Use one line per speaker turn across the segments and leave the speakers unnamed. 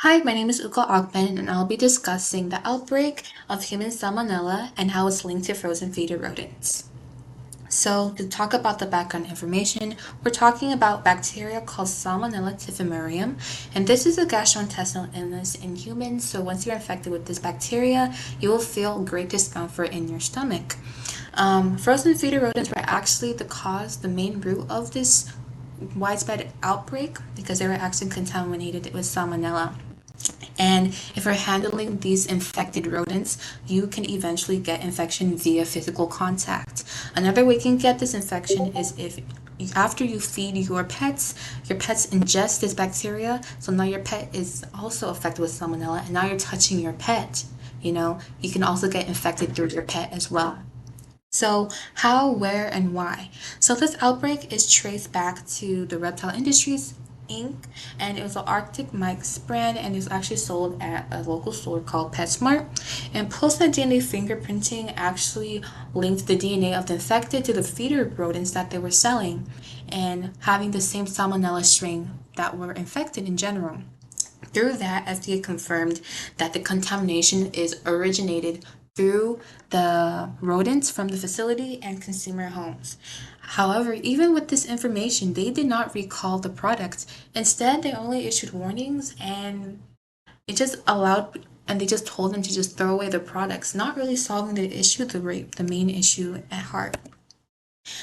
Hi, my name is Ugo Okpan, and I'll be discussing the outbreak of human salmonella and how it's linked to frozen feeder rodents. So, to talk about the background information, we're talking about bacteria called Salmonella typhimurium, and this is a gastrointestinal illness in humans. So, once you're infected with this bacteria, you will feel great discomfort in your stomach. Frozen feeder rodents were actually the main root of this widespread outbreak because they were actually contaminated with salmonella. And if you're handling these infected rodents, you can eventually get infection via physical contact. Another way you can get this infection is if after you feed your pets ingest this bacteria, so now your pet is also affected with salmonella, and now you're touching your pet. You can also get infected through your pet as well. So, how, where, and why? So, this outbreak is traced back to the reptile industries Inc. and it was an Arctic Mike's brand and it was actually sold at a local store called PetSmart. And post-net DNA fingerprinting actually linked the DNA of the infected to the feeder rodents that they were selling and having the same salmonella strain that were infected in general. Through that, FDA confirmed that the contamination is originated through the rodents from the facility and consumer homes. However, even with this information, they did not recall the product. Instead, they only issued warnings it just allowed and they just told them to just throw away the products, not really solving the main issue at heart.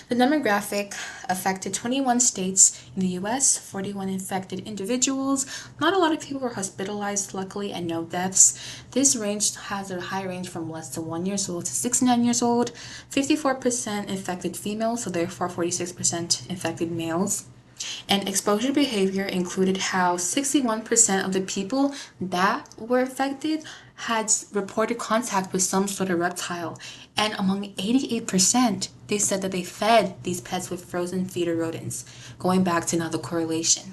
The demographic affected 21 states in the US, 41 infected individuals. Not a lot of people were hospitalized, luckily, and no deaths. This range has a high range from less than 1 years old to 69 years old. 54% infected females, so therefore 46% infected males. And exposure behavior included how 61% of the people that were affected had reported contact with some sort of reptile. And among 88%, they said that they fed these pets with frozen feeder rodents, going back to another correlation.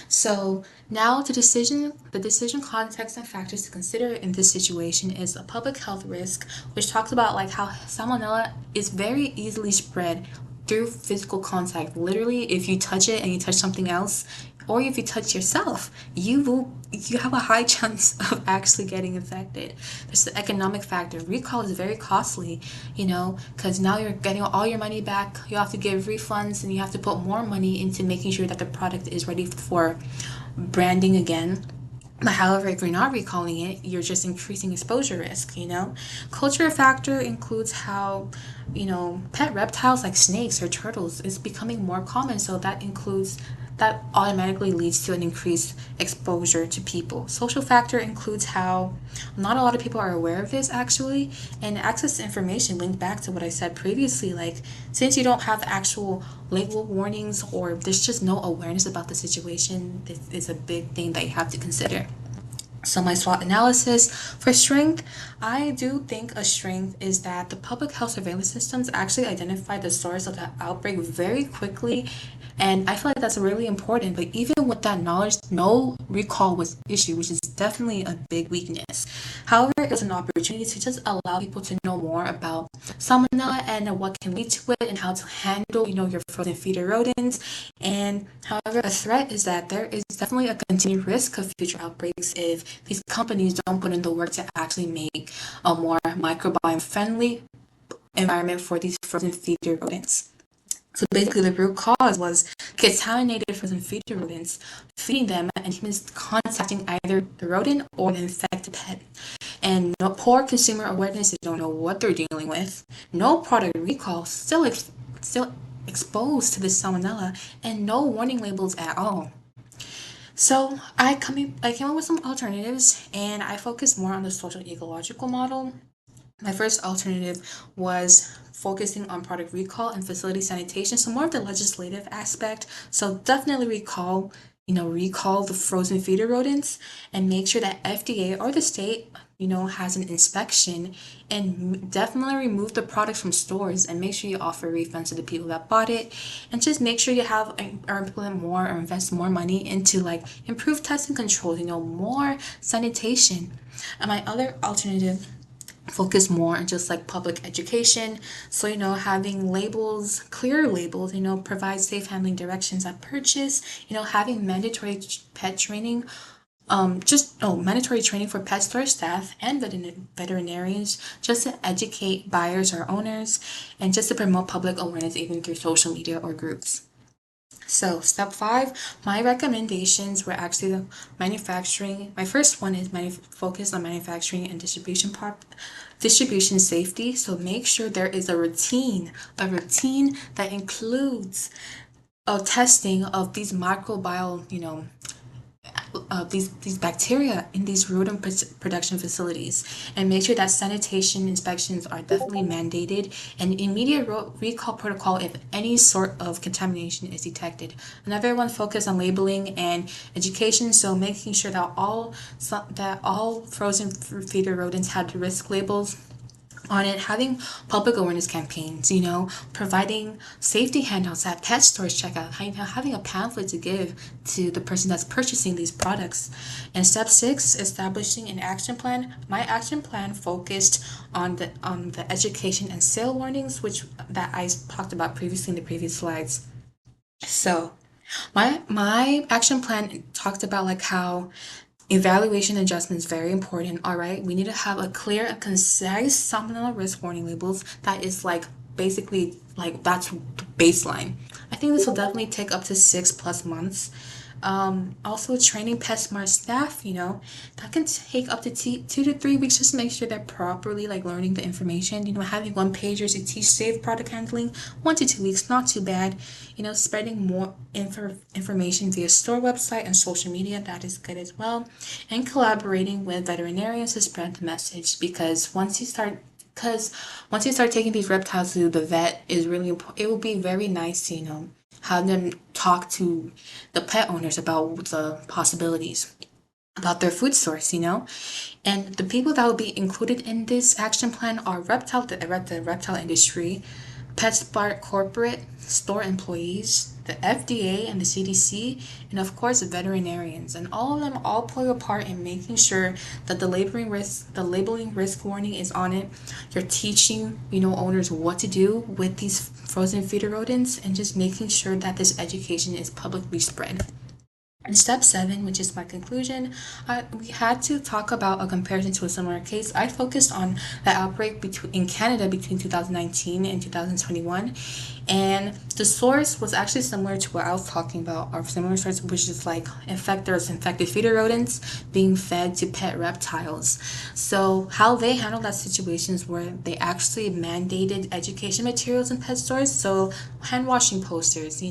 So now the decision context and factors to consider in this situation is a public health risk, which talks about like how salmonella is very easily spread through physical contact. Literally, if you touch it and you touch something else, or if you touch yourself, you have a high chance of actually getting infected. There's the economic factor. Recall is very costly, because now you're getting all your money back. You have to give refunds and you have to put more money into making sure that the product is ready for branding again. But however, if you're not recalling it, you're just increasing exposure risk. Culture factor includes how, pet reptiles like snakes or turtles is becoming more common. So that automatically leads to an increased exposure to people. Social factor includes how not a lot of people are aware of this actually, and access to information linked back to what I said previously. Like, since you don't have actual label warnings or there's just no awareness about the situation, this is a big thing that you have to consider. So my SWOT analysis for strength, I do think a strength is that the public health surveillance systems actually identified the source of the outbreak very quickly. And I feel like that's really important. But even with that knowledge, no recall was issued, which is definitely a big weakness. However, it was an opportunity to just allow people to know more about salmonella and what can lead to it and how to handle, your frozen feeder rodents. And however, a threat is that there is definitely a continued risk of future outbreaks if these companies don't put in the work to actually make a more microbiome friendly environment for these frozen feeder rodents. So basically, the root cause was contaminated frozen feeder rodents, feeding them, and humans contacting either the rodent or the infected pet. And no, poor consumer awareness, they don't know what they're dealing with. No product recall, still exposed to this salmonella, and no warning labels at all. So I came up with some alternatives, and I focused more on the social ecological model. My first alternative was focusing on product recall and facility sanitation, so more of the legislative aspect. So definitely recall the frozen feeder rodents and make sure that FDA or the state, has an inspection and definitely remove the products from stores and make sure you offer refunds to the people that bought it and just make sure you have or implement more or invest more money into like improved testing controls, more sanitation. And my other alternative focus more on just like public education. So, having labels, clear labels, provide safe handling directions at purchase, having mandatory pet training mandatory training for pet store staff and veterinarians just to educate buyers or owners and just to promote public awareness even through social media or groups. So step 5, my recommendations were actually the manufacturing. My first one is focused on manufacturing and distribution safety. So make sure there is a routine that includes testing of these microbial, these bacteria in these rodent production facilities, and make sure that sanitation inspections are definitely mandated and immediate recall protocol if any sort of contamination is detected. Another one focused on labeling and education, so making sure that all frozen feeder rodents had risk labels on it, having public awareness campaigns, providing safety handouts at pet stores checkout, having a pamphlet to give to the person that's purchasing these products. And step 6, establishing an action plan. My action plan focused on the education and sale warnings, which that I talked about previously in the previous slides. So my action plan talked about like how evaluation adjustment is very important. All right, we need to have a clear and concise salmonella risk warning labels that is like basically like that's the baseline. I think this will definitely take up to 6+ months. Also training pet smart staff, that can take up to 2 to 3 weeks just to make sure they're properly like learning the information. Having one pagers to teach safe product handling, 1 to 2 weeks, not too bad. Spreading more information via store website and social media, that is good as well. And collaborating with veterinarians to spread the message, because once you start taking these reptiles to the vet, is really important. It will be very nice to have them talk to the pet owners about the possibilities about their food source, and the people that will be included in this action plan are the reptile industry, PetSmart corporate store employees, the FDA and the CDC, and of course the veterinarians. And all of them all play a part in making sure that the labeling risk warning is on it. You're teaching, owners what to do with these frozen feeder rodents, and just making sure that this education is publicly spread. In step 7, which is my conclusion, we had to talk about a comparison to a similar case. I focused on the outbreak in Canada between 2019 and 2021, and the source was actually similar to what I was talking about, our similar source, which is like there's infected feeder rodents being fed to pet reptiles. So how they handled that situations were they actually mandated education materials in pet stores, so hand washing posters,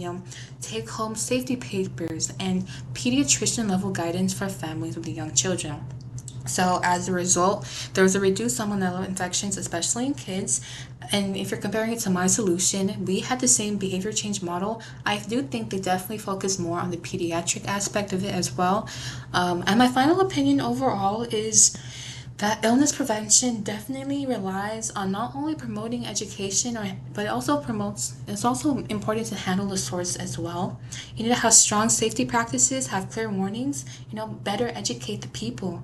take home safety papers, and pediatrician level guidance for families with young children. So as a result, there was a reduced salmonella infections, especially in kids. And if you're comparing it to my solution, we had the same behavior change model. I do think they definitely focus more on the pediatric aspect of it as well. And my final opinion overall is that illness prevention definitely relies on not only promoting education, but it's also important to handle the source as well. You need to have strong safety practices, have clear warnings, better educate the people.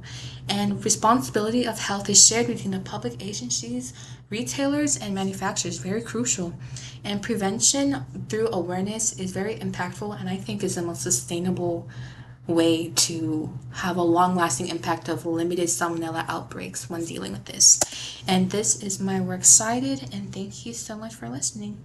And responsibility of health is shared between the public agencies, retailers, and manufacturers, very crucial. And prevention through awareness is very impactful, and I think is the most sustainable way to have a long-lasting impact of limited salmonella outbreaks when dealing with this. And this is my works cited, and thank you so much for listening.